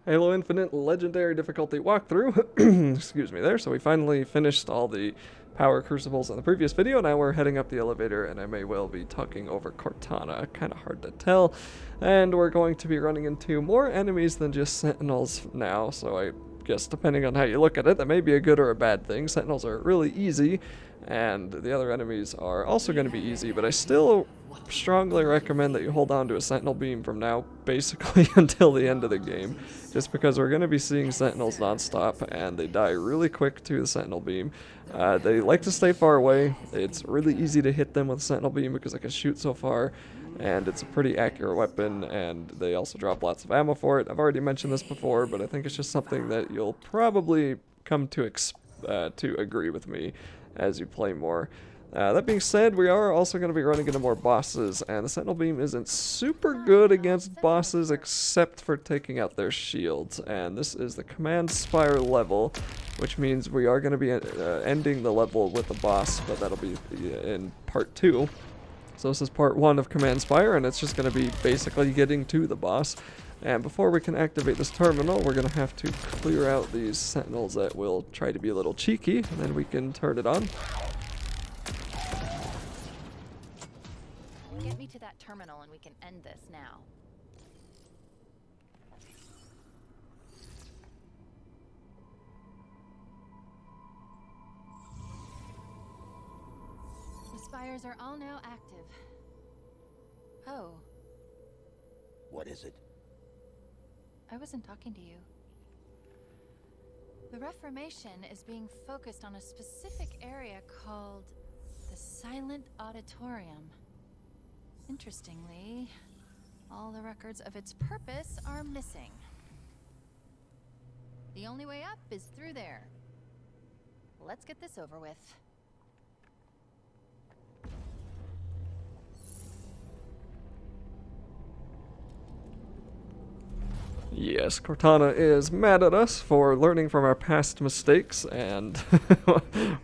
Halo Infinite Legendary Difficulty walkthrough. Excuse me there. So we finally finished all the power crucibles in the previous video. Now we're heading up the elevator, and I may well be talking over Cortana. Kind of hard to tell. And we're going to be running into more enemies than just Sentinels now. So I guess depending on how you look at it, that may be a good or a bad thing. Sentinels are really easy, and the other enemies are also going to be easy, but I still strongly recommend that you hold on to a Sentinel beam from now basically until the end of the game, just because we're going to be seeing Sentinels non-stop, and they die really quick to the Sentinel beam. They like to stay far away. It's really easy to hit them with Sentinel beam because I can shoot so far, and it's a pretty accurate weapon, and they also drop lots of ammo for it. I've already mentioned this before, but I think it's just something that you'll probably come to agree with me as you play more. That being said, we are also going to be running into more bosses, and the Sentinel Beam isn't super good against bosses except for taking out their shields. And this is the Command Spire level, which means we are going to be ending the level with the boss, but that'll be in part 2. So this is part 1 of Command Spire, and it's just going to be basically getting to the boss. And before we can activate this terminal, we're going to have to clear out these Sentinels that will try to be a little cheeky, and then we can turn it on. Get me to that terminal and we can end this now. The spires are all now active. Oh, What is it? I wasn't talking to you. The Reformation is being focused on a specific area called the Silent Auditorium. Interestingly, all the records of its purpose are missing. The only way up is through there. Let's get this over with. Yes, Cortana is mad at us for learning from our past mistakes and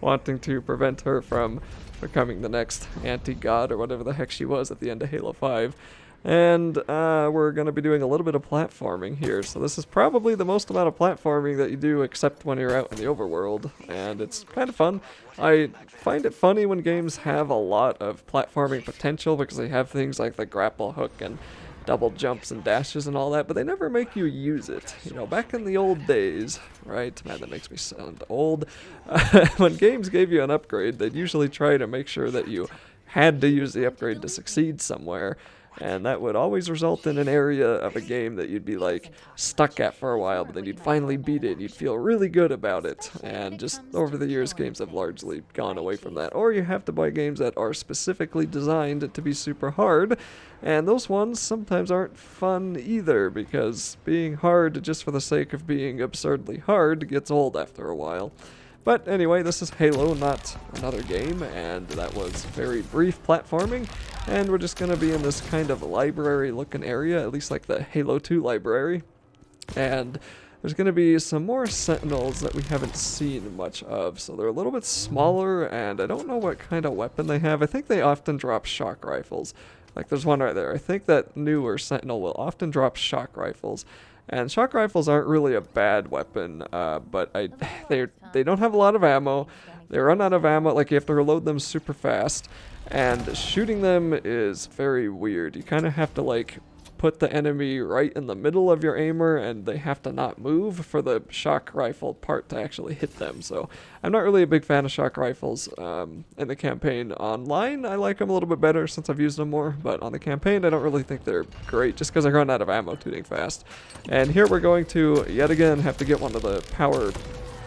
wanting to prevent her from becoming the next anti-god or whatever the heck she was at the end of Halo 5. And we're going to be doing a little bit of platforming here. So this is probably the most amount of platforming that you do except when you're out in the overworld. And it's kind of fun. I find it funny when games have a lot of platforming potential because they have things like the grapple hook and double jumps and dashes and all that, but they never make you use it. You know, back in the old days, right? Man, that makes me sound old. When games gave you an upgrade, they'd usually try to make sure that you had to use the upgrade to succeed somewhere. And that would always result in an area of a game that you'd be like stuck at for a while, but then you'd finally beat it and you'd feel really good about it. And just over the years, games have largely gone away from that. Or you have to buy games that are specifically designed to be super hard, and those ones sometimes aren't fun either, because being hard just for the sake of being absurdly hard gets old after a while. But anyway, this is Halo, not another game, and that was very brief platforming, and we're just going to be in this kind of library-looking area, at least like the Halo 2 library, and there's going to be some more Sentinels that we haven't seen much of, so they're a little bit smaller, and I don't know what kind of weapon they have. I think they often drop shock rifles. Like, there's one right there. I think that newer Sentinel will often drop shock rifles. And shock rifles aren't really a bad weapon, but they don't have a lot of ammo. They run out of ammo, like you have to reload them super fast, and shooting them is very weird. You kind of have to like put the enemy right in the middle of your aimer, and they have to not move for the shock rifle part to actually hit them. So I'm not really a big fan of shock rifles in the campaign. Online, I like them a little bit better since I've used them more, but on the campaign, I don't really think they're great just because I run out of ammo too fast. And here we're going to, yet again, have to get one of the power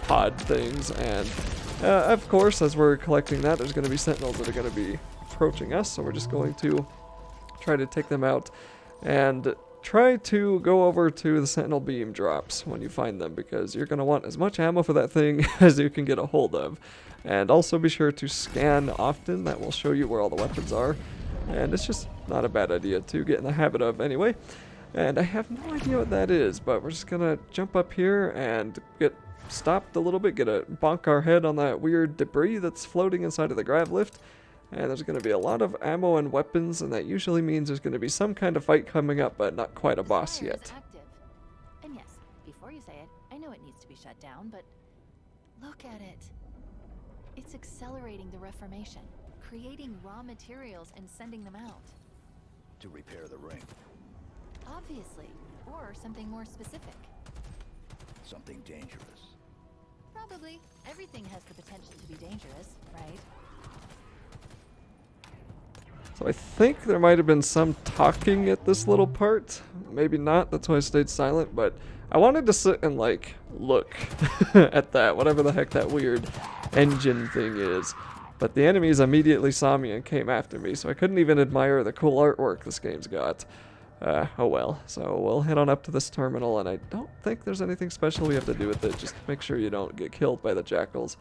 pod things, and of course, as we're collecting that, there's going to be Sentinels that are going to be approaching us, so we're just going to try to take them out. And try to go over to the Sentinel beam drops when you find them, because you're going to want as much ammo for that thing as you can get a hold of. And also be sure to scan often. That will show you where all the weapons are. And it's just not a bad idea to get in the habit of anyway. And I have no idea what that is, but we're just going to jump up here and get stopped a little bit, bonk our head on that weird debris that's floating inside of the grav lift. And there's going to be a lot of ammo and weapons, and that usually means there's going to be some kind of fight coming up, but not quite a boss yet. And yes, before you say it, I know it needs to be shut down, but look at it. It's accelerating the Reformation, creating raw materials and sending them out. To repair the ring. Obviously, or something more specific. Something dangerous. Probably. Everything has the potential to be dangerous, right? So I think there might have been some talking at this little part. Maybe not, that's why I stayed silent, but I wanted to sit and, like, look at that, whatever the heck that weird engine thing is. But the enemies immediately saw me and came after me, so I couldn't even admire the cool artwork this game's got. Oh well. So we'll head on up to this terminal, and I don't think there's anything special we have to do with it. Just make sure you don't get killed by the jackals.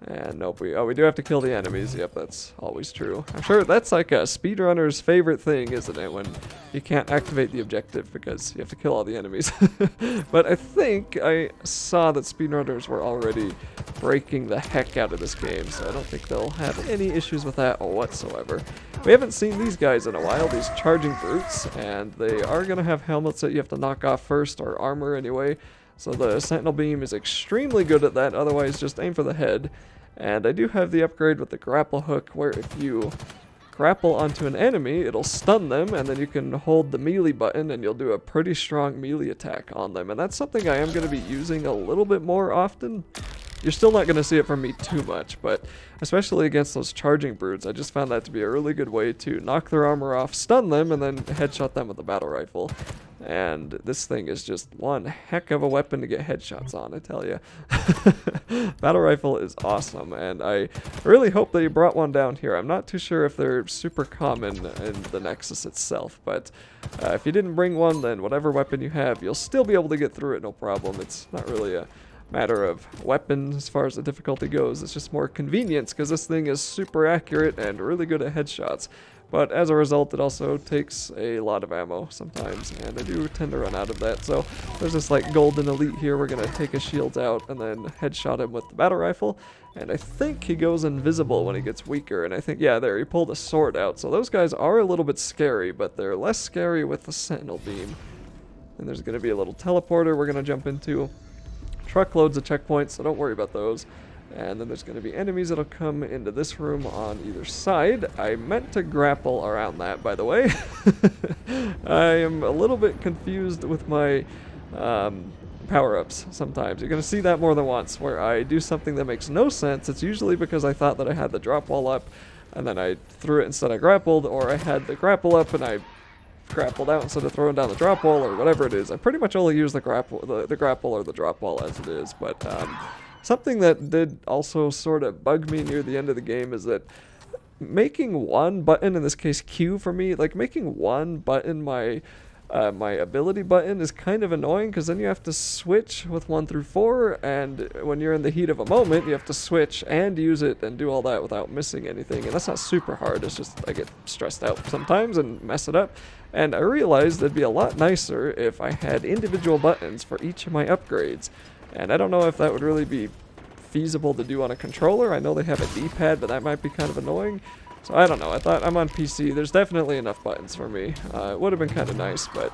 And nope, we do have to kill the enemies. Yep, that's always true. I'm sure that's like a speedrunner's favorite thing, isn't it? When you can't activate the objective because you have to kill all the enemies. But I think I saw that speedrunners were already breaking the heck out of this game, so I don't think they'll have any issues with that whatsoever. We haven't seen these guys in a while, these charging brutes, and they are going to have helmets that you have to knock off first, or armor anyway. So the Sentinel Beam is extremely good at that, otherwise just aim for the head. And I do have the upgrade with the grapple hook, where if you grapple onto an enemy, it'll stun them, and then you can hold the melee button and you'll do a pretty strong melee attack on them. And that's something I am going to be using a little bit more often. You're still not going to see it from me too much, but especially against those charging brutes, I just found that to be a really good way to knock their armor off, stun them, and then headshot them with the battle rifle. And this thing is just one heck of a weapon to get headshots on, I tell you. Battle rifle is awesome, and I really hope that you brought one down here. I'm not too sure if they're super common in the Nexus itself, but if you didn't bring one, then whatever weapon you have, you'll still be able to get through it, no problem. It's not really a matter of weapon as far as the difficulty goes. It's just more convenience, because this thing is super accurate and really good at headshots. But as a result, it also takes a lot of ammo sometimes, and I do tend to run out of that. So there's this like golden elite here. We're going to take his shields out and then headshot him with the battle rifle. And I think he goes invisible when he gets weaker. And I think, yeah, there, he pulled a sword out. So those guys are a little bit scary, but they're less scary with the Sentinel Beam. And there's going to be a little teleporter we're going to jump into. Truckloads of checkpoints, so don't worry about those. And then there's going to be enemies that'll come into this room on either side. I meant to grapple around that, by the way. I am a little bit confused with my power-ups sometimes. You're going to see that more than once, where I do something that makes no sense. It's usually because I thought that I had the drop wall up, and then I threw it instead I grappled, or I had the grapple up and I grappled out instead of throwing down the drop wall, or whatever it is. I pretty much only use the grapple or the drop wall as it is, but something that did also sort of bug me near the end of the game is that making one button, in this case Q for me, like making one button my ability button is kind of annoying, because then you have to switch with 1 through 4, and when you're in the heat of a moment, you have to switch and use it and do all that without missing anything, and that's not super hard. It's just I get stressed out sometimes and mess it up. And I realized it'd be a lot nicer if I had individual buttons for each of my upgrades. And I don't know if that would really be feasible to do on a controller. I know they have a D-pad, but that might be kind of annoying. So I don't know. I thought, I'm on PC. There's definitely enough buttons for me. It would have been kind of nice, but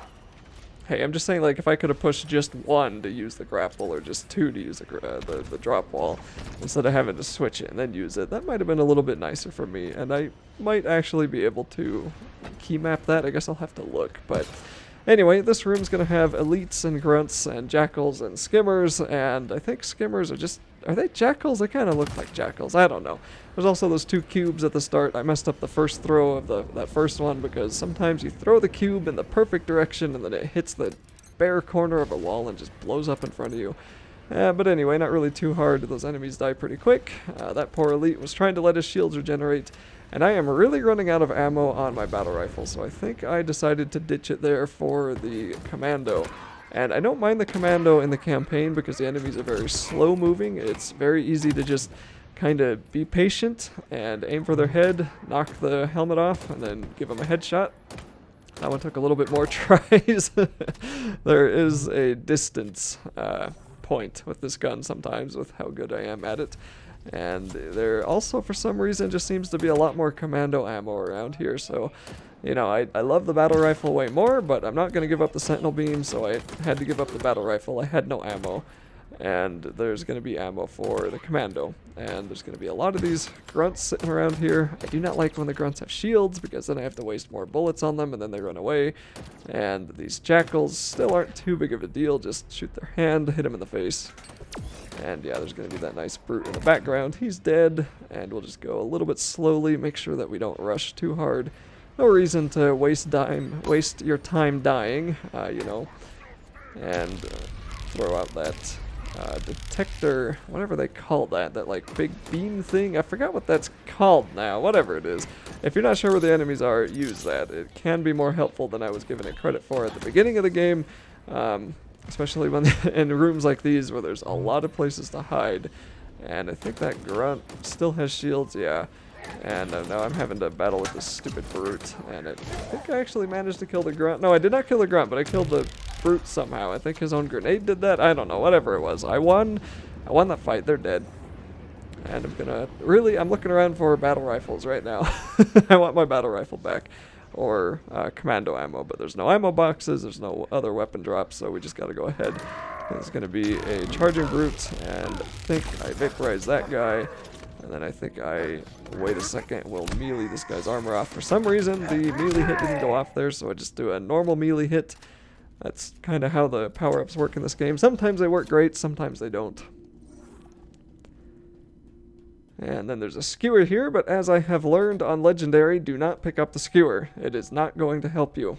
hey, I'm just saying, like, if I could have pushed just 1 to use the grapple, or just 2 to use the drop wall, instead of having to switch it and then use it, that might have been a little bit nicer for me. And I might actually be able to key map that. I guess I'll have to look, but anyway, this room's going to have elites and grunts and jackals and skimmers, and I think skimmers are just... Are they jackals? They kind of look like jackals. I don't know. There's also those 2 cubes at the start. I messed up the first throw of that first one, because sometimes you throw the cube in the perfect direction and then it hits the bare corner of a wall and just blows up in front of you. But anyway, not really too hard. Those enemies die pretty quick. That poor elite was trying to let his shields regenerate, and I am really running out of ammo on my battle rifle, so I think I decided to ditch it there for the commando. And I don't mind the commando in the campaign because the enemies are very slow moving. It's very easy to just kind of be patient and aim for their head, knock the helmet off, and then give them a headshot. That one took a little bit more tries. There is a distance point with this gun sometimes with how good I am at it. And there also, for some reason, just seems to be a lot more commando ammo around here. So, you know, I love the battle rifle way more, but I'm not going to give up the sentinel beam, so I had to give up the battle rifle. I had no ammo. And there's going to be ammo for the commando. And there's going to be a lot of these grunts sitting around here. I do not like when the grunts have shields, because then I have to waste more bullets on them, and then they run away. And these jackals still aren't too big of a deal. Just shoot their hand, hit them in the face. And yeah, there's going to be that nice brute in the background. He's dead, and we'll just go a little bit slowly, make sure that we don't rush too hard. No reason to waste your time dying, you know. And throw out that detector, whatever they call that like big beam thing. I forgot what that's called now, whatever it is. If you're not sure where the enemies are, use that. It can be more helpful than I was giving it credit for at the beginning of the game. Especially when in rooms like these where there's a lot of places to hide. And I think that grunt still has shields, yeah. And now I'm having to battle with this stupid brute. And I think I actually managed to kill the grunt. No, I did not kill the grunt, but I killed the brute somehow. I think his own grenade did that. I don't know, whatever it was. I won that fight. They're dead. And I'm looking around for battle rifles right now. I want my battle rifle back. Or commando ammo, but there's no ammo boxes, there's no other weapon drops, so we just gotta go ahead. There's gonna be a charging brute, and I think I vaporize that guy, and then I think I wait a second, we'll melee this guy's armor off. For some reason the melee hit didn't go off there, so I just do a normal melee hit. That's kind of how the power-ups work in this game. Sometimes they work great, sometimes they don't. And then there's a skewer here, but as I have learned on Legendary, do not pick up the skewer. It is not going to help you.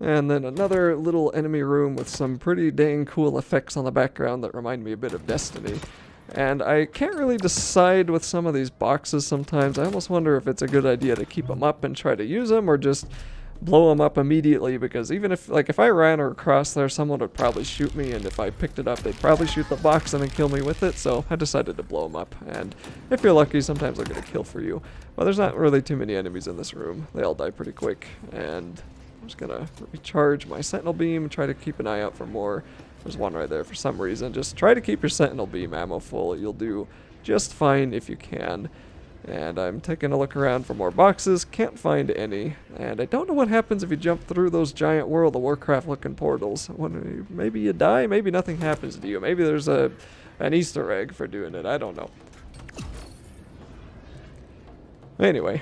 And then another little enemy room with some pretty dang cool effects on the background that remind me a bit of Destiny. And I can't really decide with some of these boxes sometimes. I almost wonder if it's a good idea to keep them up and try to use them, or just blow them up immediately, because even if I ran across there, someone would probably shoot me, and if I picked it up, they'd probably shoot the box and then kill me with it, so I decided to blow them up. And if you're lucky, sometimes they're going to kill for you. But there's not really too many enemies in this room. They all die pretty quick, and I'm just gonna recharge my sentinel beam, try to keep an eye out for more. There's one right there for some reason. Just try to keep your sentinel beam ammo full. You'll do just fine if you can. And I'm taking a look around for more boxes. Can't find any. And I don't know what happens if you jump through those giant World of Warcraft looking portals. Maybe you die, maybe nothing happens to you. Maybe there's an Easter egg for doing it. I don't know. Anyway,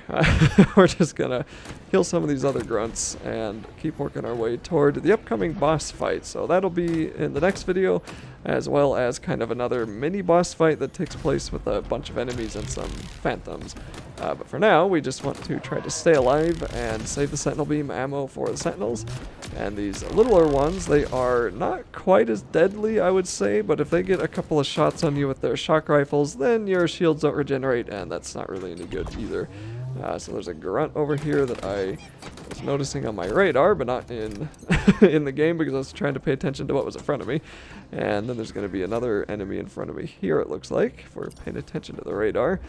we're just gonna kill some of these other grunts and keep working our way toward the upcoming boss fight. So that'll be in the next video, as well as kind of another mini boss fight that takes place with a bunch of enemies and some phantoms. But for now, we just want to try to stay alive and save the sentinel beam ammo for the sentinels. And these littler ones, they are not quite as deadly, I would say, but if they get a couple of shots on you with their shock rifles, then your shields don't regenerate, and that's not really any good either. So there's a grunt over here that I was noticing on my radar, but not in in the game, because I was trying to pay attention to what was in front of me. And then there's going to be another enemy in front of me here, it looks like, if we're paying attention to the radar.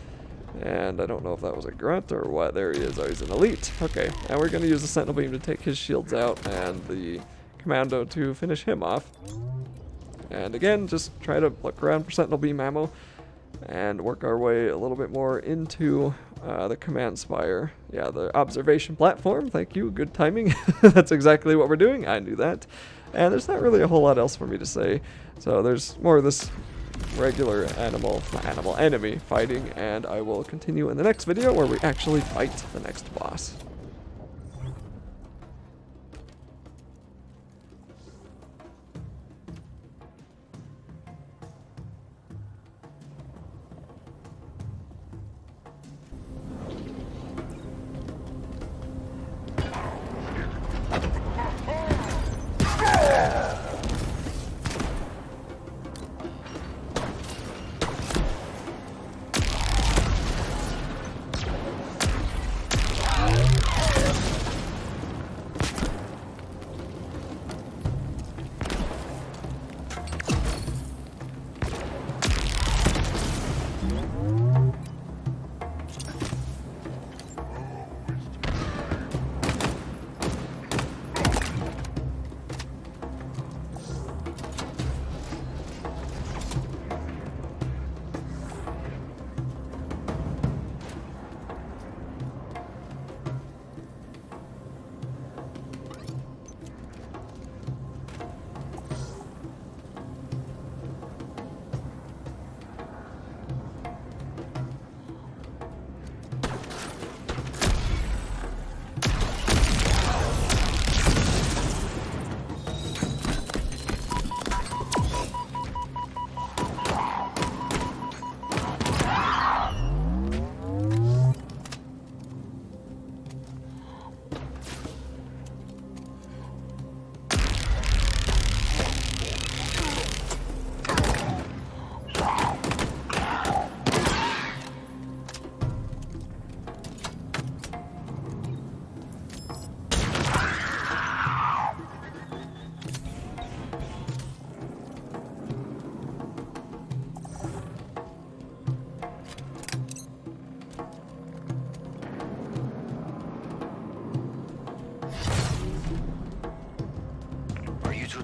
And I don't know if that was a grunt or what. There he is. Oh, he's an elite. Okay, and we're going to use the sentinel beam to take his shields out, and the commando to finish him off. And again, just try to look around for sentinel beam ammo and work our way a little bit more into the command spire. Yeah, the observation platform. Thank you. Good timing. That's exactly what we're doing. I knew that. And there's not really a whole lot else for me to say. So there's more of this regular enemy fighting, and I will continue in the next video where we actually fight the next boss.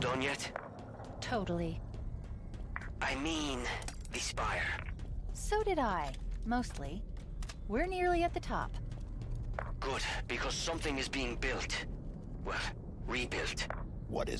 done yet? Totally. I mean, the Spire. So did I. Mostly. We're nearly at the top. Good, because something is being built. Well, rebuilt. What is